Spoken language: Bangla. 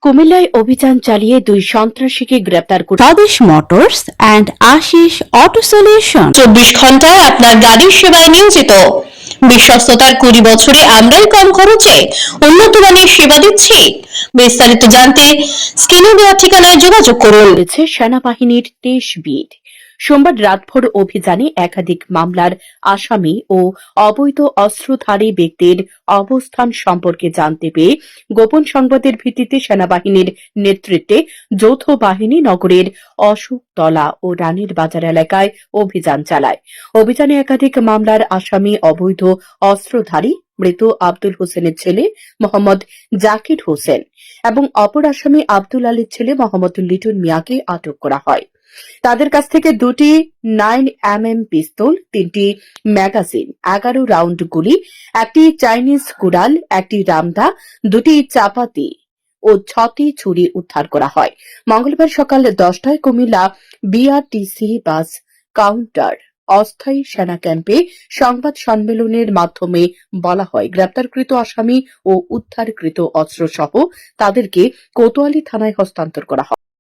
কুমিল্লায় অভিযান চালিয়ে 2 সন্ত্রাসীকে গ্রেপ্তার করে Swadesh motors and Ashis auto solution. 24 ঘন্টায় আপনার গাড়ির সেবায় নিয়োজিত। বিশ্বস্ততার 20 বছরে আমরাই কম খরচে উন্নত মানের সেবা দিচ্ছি। বিস্তারিত জানতে স্ক্রিনে দেওয়া ঠিকানায় যোগাযোগ করুন। রয়েছে সেনাবাহিনীর 23 বিট। সোমবার রাতভর অভিযানে একাধিক মামলার আসামি ও অবৈধ অস্ত্রধারী ব্যক্তির অবস্থান সম্পর্কে জানতে পেয়ে গোপন সংবাদের ভিত্তিতে সেনাবাহিনীর নেতৃত্বে যৌথ বাহিনী নগরের অশোকতলা ও রানীর বাজার এলাকায় অভিযান চালায়। অভিযানে একাধিক মামলার আসামি অবৈধ অস্ত্রধারী মৃত আব্দুল হোসেনের ছেলে মোহাম্মদ জাকির হোসেন এবং অপর আসামি আব্দুল আলীর ছেলে মোহাম্মদ লিটন মিয়াকে আটক করা হয়। তাদের কাছ থেকে 2টি 9mm পিস্তল, 3টি ম্যাগাজিন, 11 রাউন্ড গুলি, একটি চাইনিজ কুড়াল, একটি রামদা, 2টি চাপাতি ও 6টি ছুরি উদ্ধার করা হয়। মঙ্গলবার সকাল 10টায় কুমিল্লা বিআরটিসি বাস কাউন্টার অস্থায়ী সেনা ক্যাম্পে সংবাদ সম্মেলনের মাধ্যমে বলা হয়, গ্রেপ্তারকৃত আসামি ও উদ্ধারকৃত অস্ত্রসহ তাদেরকে কোতোয়ালি থানায় হস্তান্তর করা হবে।